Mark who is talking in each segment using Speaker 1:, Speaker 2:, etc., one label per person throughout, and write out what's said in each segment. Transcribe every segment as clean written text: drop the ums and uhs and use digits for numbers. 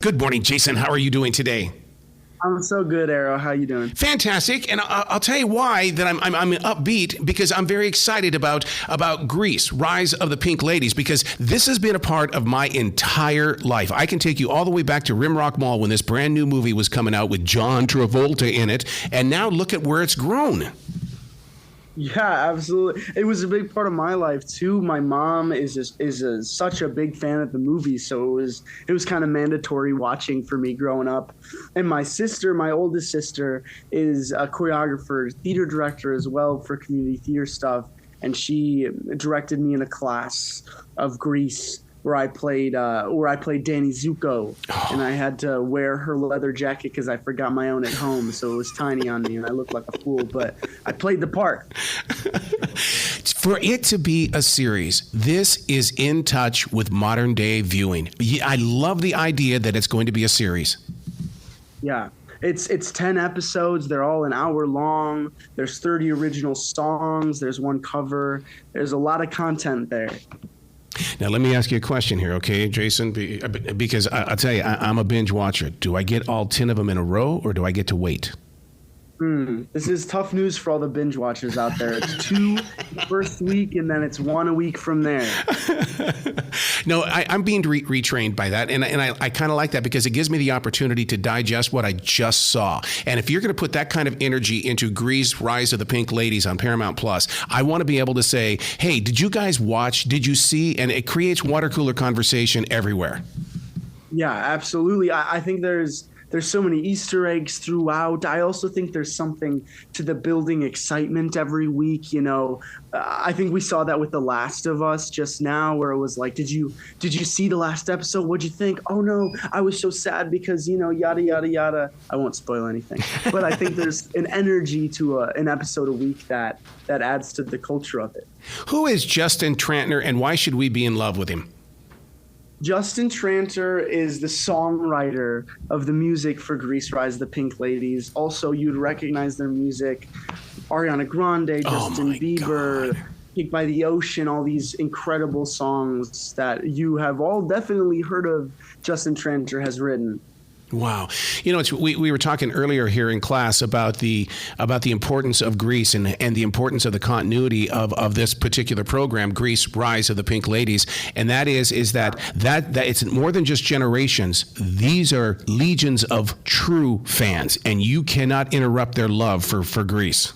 Speaker 1: Good morning, Jason. How are you doing today?
Speaker 2: I'm so good, Arrow. How you doing?
Speaker 1: Fantastic, and I'll tell you why that I'm upbeat, because I'm very excited about Grease, Rise of the Pink Ladies, because this has been a part of my entire life. I can take you all the way back to Rimrock Mall when this brand new movie was coming out with John Travolta in it, and now look at where it's grown.
Speaker 2: Yeah, absolutely. It was a big part of my life too. My mom is such a big fan of the movie, so it was kind of mandatory watching for me growing up. And my sister, my oldest sister, is a choreographer, theater director as well for community theater stuff, and she directed me in a class of Grease where I played Danny Zuko, and I had to wear her leather jacket because I forgot my own at home, so it was tiny on me and I looked like a fool, but I played the part.
Speaker 1: For it to be a series, this is in touch with modern day viewing. I love the idea that it's going to be a series.
Speaker 2: Yeah. It's 10 episodes. They're all an hour long. There's 30 original songs. There's one cover. There's a lot of content there.
Speaker 1: Now, let me ask you a question here, okay, Jason? Because I'll tell you, I'm a binge watcher. Do I get all 10 of them in a row, or do I get to wait?
Speaker 2: This is tough news for all the binge watchers out there. It's 2 first week, and then it's 1 a week from there.
Speaker 1: No, I'm being retrained by that, and I kind of like that because it gives me the opportunity to digest what I just saw. And if you're going to put that kind of energy into Grease, Rise of the Pink Ladies on Paramount Plus, I want to be able to say, hey, did you guys watch? Did you see? And it creates water cooler conversation everywhere.
Speaker 2: Yeah, absolutely. I think there's so many Easter eggs throughout. I also think there's something to the building excitement every week. You know, I think we saw that with The Last of Us just now, where it was like, did you see the last episode? What'd you think? Oh no, I was so sad because, you know, yada, yada, yada. I won't spoil anything, but I think there's an energy to an episode a week that adds to the culture of it.
Speaker 1: Who is Justin Trantner, and why should we be in love with him?
Speaker 2: Justin Tranter is the songwriter of the music for Grease, Rise of the Pink Ladies. Also, you'd recognize their music. Ariana Grande, Justin Bieber, Kicked by the Ocean, all these incredible songs that you have all definitely heard of Justin Tranter has written.
Speaker 1: Wow. You know, we were talking earlier here in class about the importance of Grease and the importance of the continuity of this particular program, Grease, Rise of the Pink Ladies. And that is that it's more than just generations. These are legions of true fans, and you cannot interrupt their love for Grease.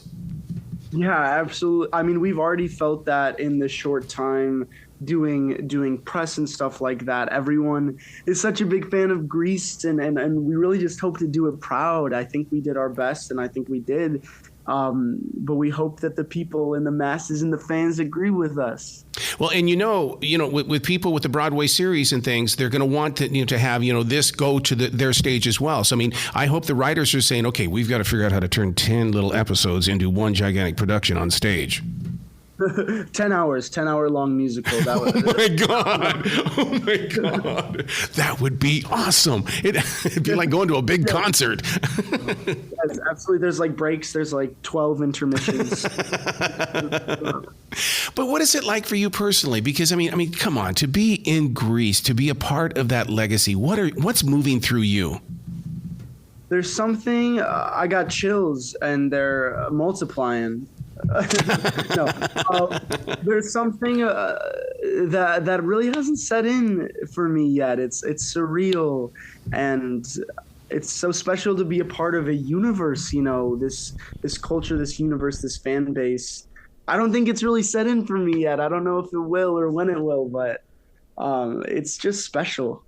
Speaker 2: Yeah, absolutely. I mean, we've already felt that in the short time doing press and stuff like that. Everyone is such a big fan of Grease, and we really just hope to do it proud. I think we did our best, and I think we did. But we hope that the people and the masses and the fans agree with us.
Speaker 1: Well, and you know, with people with the Broadway series and things, they're going to want to have this go to their stage as well. So I mean, I hope the writers are saying, okay, we've got to figure out how to turn 10 little episodes into one gigantic production on stage.
Speaker 2: 10 hours, 10-hour long musical. That was
Speaker 1: Oh my God. That would be awesome. It'd be like going to a big concert.
Speaker 2: Yes, absolutely. There's like breaks. There's like 12 intermissions.
Speaker 1: But what is it like for you personally? Because I mean, come on, to be in Grease, to be a part of that legacy, what's moving through you?
Speaker 2: There's something, I got chills and they're multiplying. No, there's something that really hasn't set in for me yet. It's surreal, and it's so special to be a part of a universe. You know, this culture, this universe, this fan base. I don't think it's really set in for me yet. I don't know if it will or when it will, but it's just special.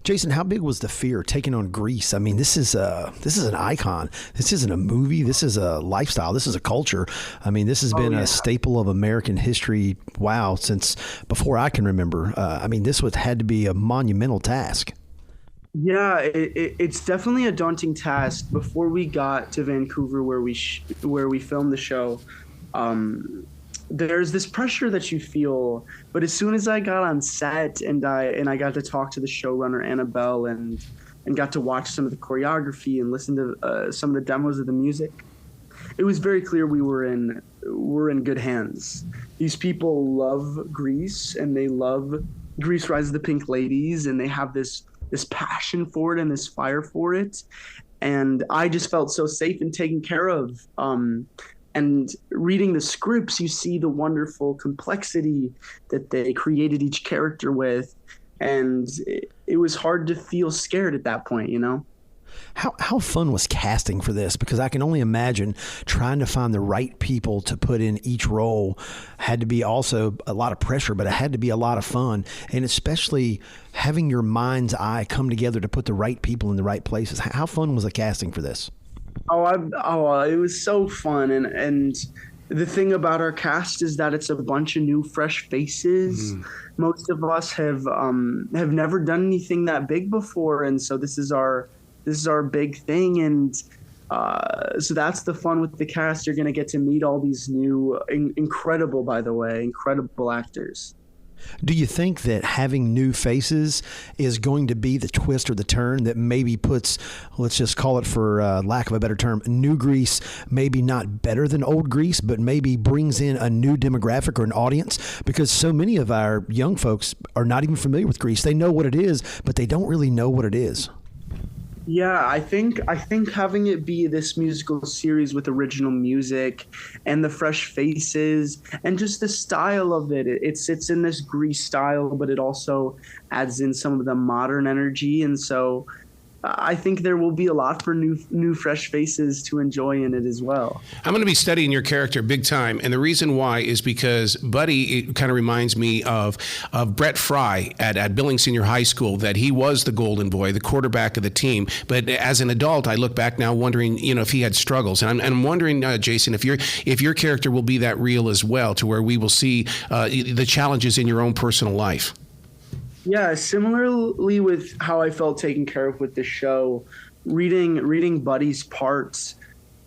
Speaker 3: Jason, how big was the fear taking on Grease? I mean, this is an icon. This isn't a movie. This is a lifestyle. This is a culture. I mean, this has been a staple of American history. Wow, since before I can remember. I mean, this had to be a monumental task.
Speaker 2: Yeah, it's definitely a daunting task. Before we got to Vancouver, where we filmed the show, there's this pressure that you feel, but as soon as I got on set and I got to talk to the showrunner Annabelle and got to watch some of the choreography and listen to some of the demos of the music, it was very clear we're in good hands. These people love Grease, and they love Grease Rise of the Pink Ladies, and they have this this passion for it and this fire for it. And I just felt so safe and taken care of. And reading the scripts, you see the wonderful complexity that they created each character with. And it was hard to feel scared at that point, you know?
Speaker 3: How fun was casting for this? Because I can only imagine trying to find the right people to put in each role had to be also a lot of pressure, but it had to be a lot of fun. And especially having your mind's eye come together to put the right people in the right places. How fun was the casting for this?
Speaker 2: It was so fun. And the thing about our cast is that it's a bunch of new, fresh faces. Most of us have never done anything that big before. And so this is our big thing. And so that's the fun with the cast. You're going to get to meet all these new, incredible actors.
Speaker 3: Do you think that having new faces is going to be the twist or the turn that maybe puts, let's just call it for lack of a better term, new Grease maybe not better than old Grease, but maybe brings in a new demographic or an audience? Because so many of our young folks are not even familiar with Grease. They know what it is, but they don't really know what it is.
Speaker 2: Yeah, I think having it be this musical series with original music and the fresh faces and just the style of it sits in this Grease style, but it also adds in some of the modern energy. And so I think there will be a lot for new fresh faces to enjoy in it as well.
Speaker 1: I'm going to be studying your character big time, and the reason why is because Buddy, it kind of reminds me of Brett Fry at Billings Senior High School, that he was the golden boy, the quarterback of the team. But as an adult, I look back now wondering, if he had struggles, and I'm wondering, Jason, if your character will be that real as well, to where we will see the challenges in your own personal life.
Speaker 2: Yeah, similarly with how I felt taken care of with the show, reading Buddy's parts,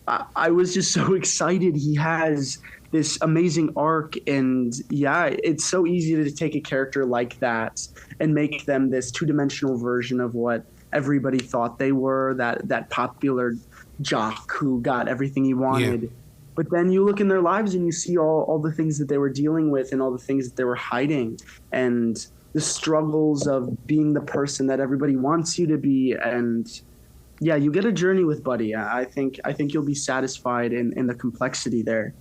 Speaker 2: I was just so excited. He has this amazing arc, and yeah, it's so easy to take a character like that and make them this two-dimensional version of what everybody thought they were, that popular jock who got everything he wanted. Yeah. But then you look in their lives and you see all the things that they were dealing with and all the things that they were hiding, and the struggles of being the person that everybody wants you to be. And yeah, you get a journey with Buddy. I think you'll be satisfied in the complexity there.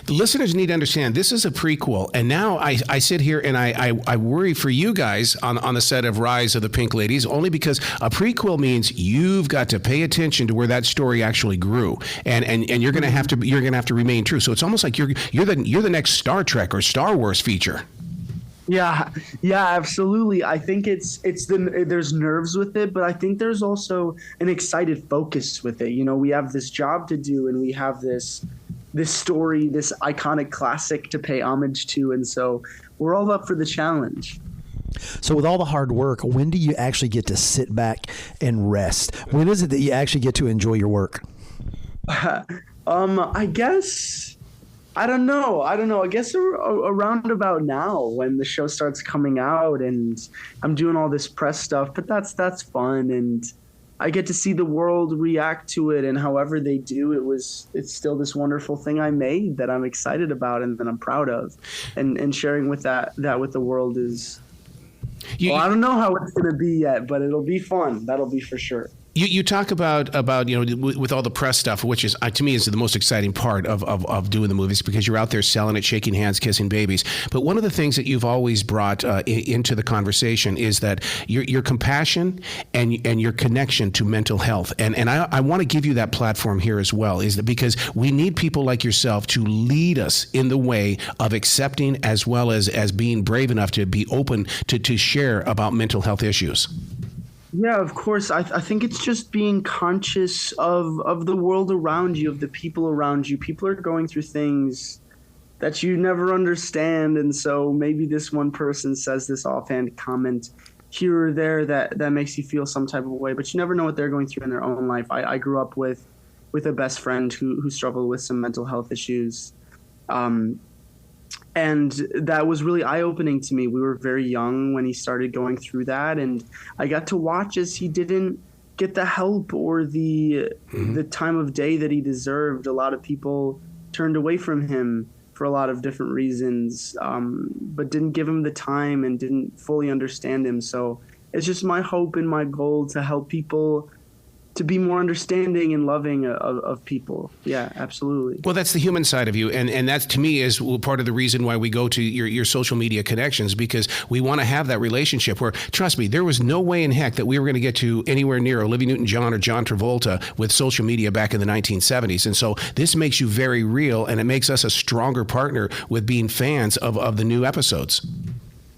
Speaker 1: The listeners need to understand this is a prequel, and now I sit here and I worry for you guys on the set of Rise of the Pink Ladies, only because a prequel means you've got to pay attention to where that story actually grew, and you're gonna have to remain true. So it's almost like you're the next Star Trek or Star Wars feature.
Speaker 2: Yeah, absolutely. I think there's nerves with it, but I think there's also an excited focus with it. We have this job to do, and we have this story, this iconic classic to pay homage to, and so we're all up for the challenge.
Speaker 3: So with all the hard work, when do you actually get to sit back and rest? When is it that you actually get to enjoy your work?
Speaker 2: I guess. I don't know. I guess around about now, when the show starts coming out and I'm doing all this press stuff, but that's fun, and I get to see the world react to it, and however they do, it's still this wonderful thing I made that I'm excited about and that I'm proud of, and sharing with that with the world is. I don't know how it's going to be yet, but it'll be fun. That'll be for sure.
Speaker 1: You talk about with all the press stuff, which is to me is the most exciting part of doing the movies, because you're out there selling it, shaking hands, kissing babies. But one of the things that you've always brought into the conversation is that your compassion and your connection to mental health. And I want to give you that platform here as well, is that because we need people like yourself to lead us in the way of accepting, as well as being brave enough to be open to share about mental health issues.
Speaker 2: Yeah, of course. I think it's just being conscious of the world around you, of the people around you. People are going through things that you never understand. And so maybe this one person says this offhand comment here or there that makes you feel some type of way, but you never know what they're going through in their own life. I grew up with a best friend who struggled with some mental health issues. And that was really eye-opening to me. We were very young when he started going through that, and I got to watch as he didn't get the help or the time of day that he deserved. A lot of people turned away from him for a lot of different reasons, but didn't give him the time and didn't fully understand him. So it's just my hope and my goal to help people to be more understanding and loving of people. Yeah, absolutely.
Speaker 1: Well, that's the human side of you. And that, to me, is part of the reason why we go to your social media connections, because we want to have that relationship where, trust me, there was no way in heck that we were going to get to anywhere near Olivia Newton-John or John Travolta with social media back in the 1970s. And so this makes you very real, and it makes us a stronger partner with being fans of the new episodes.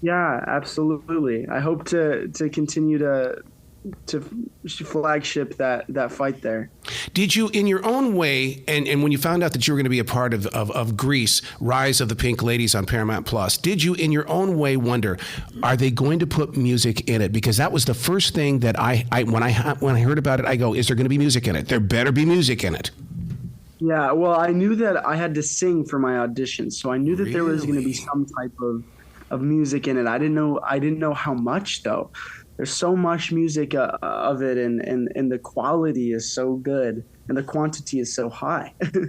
Speaker 2: Yeah, absolutely. I hope to continue to flagship that fight there.
Speaker 1: Did you, in your own way, and when you found out that you were going to be a part of Grease, Rise of the Pink Ladies on Paramount Plus, did you, in your own way, wonder, are they going to put music in it? Because that was the first thing that when I heard about it, I go, is there going to be music in it? There better be music in it.
Speaker 2: Yeah, well, I knew that I had to sing for my audition, so I knew that there was going to be some type of music in it. I didn't know how much, though. There's so much music of it, and the quality is so good, and the quantity is so high.
Speaker 1: All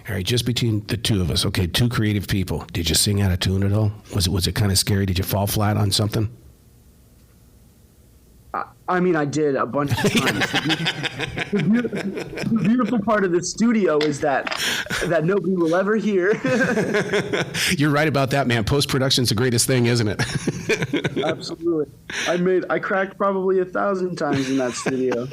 Speaker 1: right, just between the two of us, okay, two creative people. Did you sing out of tune at all? Was it kind of scary? Did you fall flat on something?
Speaker 2: I mean, I did a bunch of times. The beautiful part of the studio is that nobody will ever hear.
Speaker 1: You're right about that, man. Post-production's the greatest thing, isn't it?
Speaker 2: Absolutely. I cracked probably 1,000 times in that studio.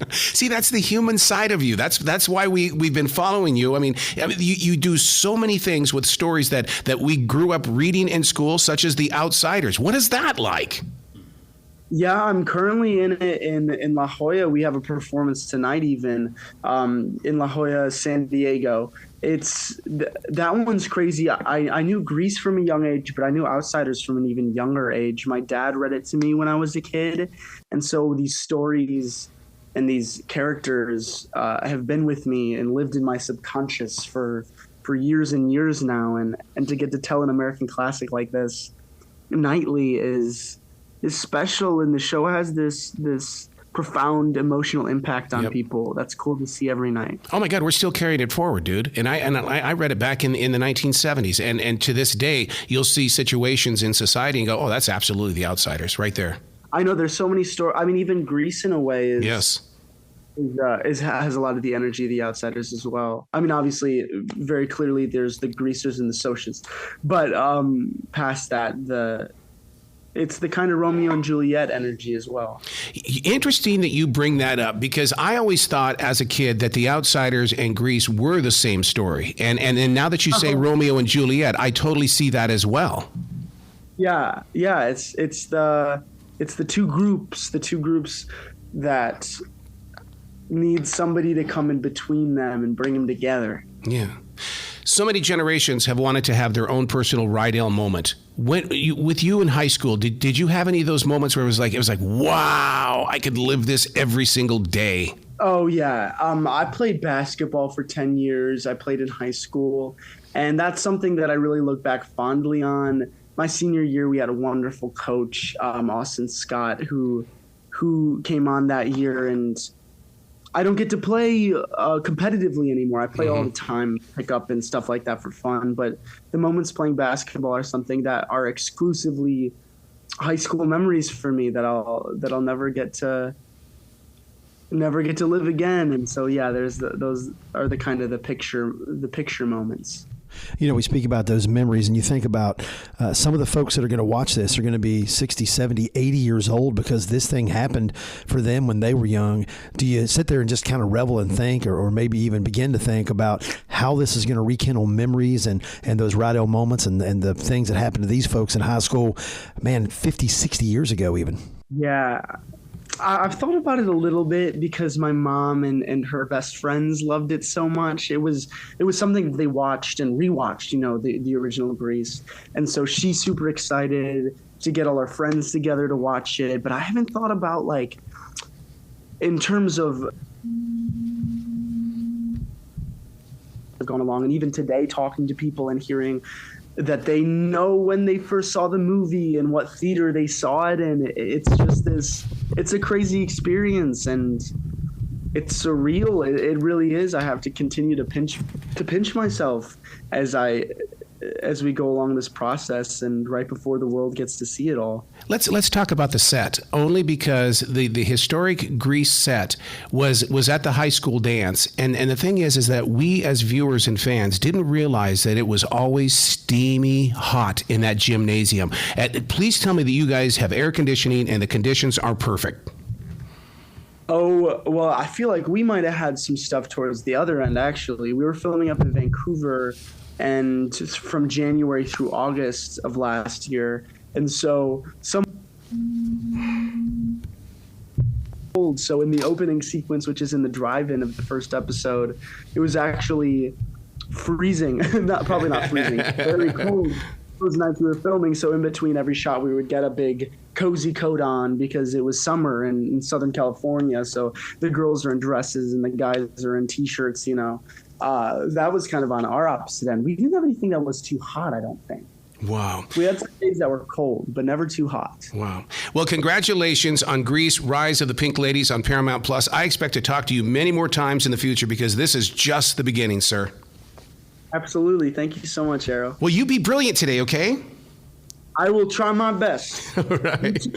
Speaker 1: See, that's the human side of you. That's why we've been following you. I mean, you do so many things with stories that we grew up reading in school, such as The Outsiders. What is that like?
Speaker 2: Yeah, I'm currently in it in La Jolla. We have a performance tonight, even in La Jolla, San Diego. That one's crazy. I knew Grease from a young age, but I knew Outsiders from an even younger age. My dad read it to me when I was a kid, and so these stories and these characters have been with me and lived in my subconscious for years and years now. And to get to tell an American classic like this nightly is special, and the show has this profound emotional impact on people. That's cool to see every night.
Speaker 1: Oh my God, we're still carrying it forward, dude. And I read it back in the 1970s, and to this day, you'll see situations in society and go, oh, that's absolutely The Outsiders right there.
Speaker 2: I know there's so many stories. I mean, even Grease in a way is has a lot of the energy of The Outsiders as well. I mean, obviously, very clearly, there's the Greasers and the Socials, but past that, it's the kind of Romeo and Juliet energy as well.
Speaker 1: Interesting that you bring that up, because I always thought as a kid that The Outsiders and Grease were the same story. And then now that you say Romeo and Juliet, I totally see that as well.
Speaker 2: Yeah. It's the two groups that need somebody to come in between them and bring them together.
Speaker 1: Yeah. So many generations have wanted to have their own personal Rydell moment. With you in high school, did you have any of those moments where it was like, wow, I could live this every single day?
Speaker 2: Oh yeah. I played basketball for 10 years. I played in high school, and that's something that I really look back fondly on. My senior year, we had a wonderful coach, Austin Scott, who came on that year, and I don't get to play competitively anymore. I play all the time, pick up and stuff like that for fun. But the moments playing basketball are something that are exclusively high school memories for me that I'll never get to live again. And so yeah, those are the kind of the picture moments.
Speaker 3: You know, we speak about those memories, and you think about some of the folks that are going to watch this are going to be 60, 70, 80 years old because this thing happened for them when they were young. Do you sit there and just kind of revel and think, or maybe even begin to think about how this is going to rekindle memories and those Rydell moments and the things that happened to these folks in high school, man, 50, 60 years ago even? Yeah.
Speaker 2: I've thought about it a little bit because my mom and her best friends loved it so much. It was something that they watched and rewatched, the original Grease. And so she's super excited to get all our friends together to watch it. But I haven't thought about, like, in terms of going along, and even today talking to people and hearing that they know when they first saw the movie and what theater they saw it in. It's a crazy experience, and it's surreal. It really is. I have to continue to pinch myself as I as we go along this process and right before the world gets to see it all.
Speaker 1: Let's talk about the set, only because the historic Grease set was at the high school dance, and the thing is that we as viewers and fans didn't realize that it was always steamy hot in that gymnasium. Please tell me that you guys have air conditioning and the conditions are perfect.
Speaker 2: Oh, well, I feel like we might have had some stuff towards the other end, actually. We were filming up in Vancouver and from January through August of last year. And so so in the opening sequence, which is in the drive-in of the first episode, it was actually freezing. Probably not freezing, very cold those nights we were filming. So in between every shot, we would get a big cozy coat on because it was summer in Southern California. So the girls are in dresses and the guys are in T-shirts, you know. That was kind of on our opposite end. We didn't have anything that was too hot, I don't think.
Speaker 1: Wow.
Speaker 2: We had some days that were cold, but never too hot.
Speaker 1: Wow. Well, congratulations on Grease, Rise of the Pink Ladies on Paramount Plus. I expect to talk to you many more times in the future because this is just the beginning, sir.
Speaker 2: Absolutely. Thank you so much, Arrow.
Speaker 1: Well, you be brilliant today, okay?
Speaker 2: I will try my best.
Speaker 1: All right.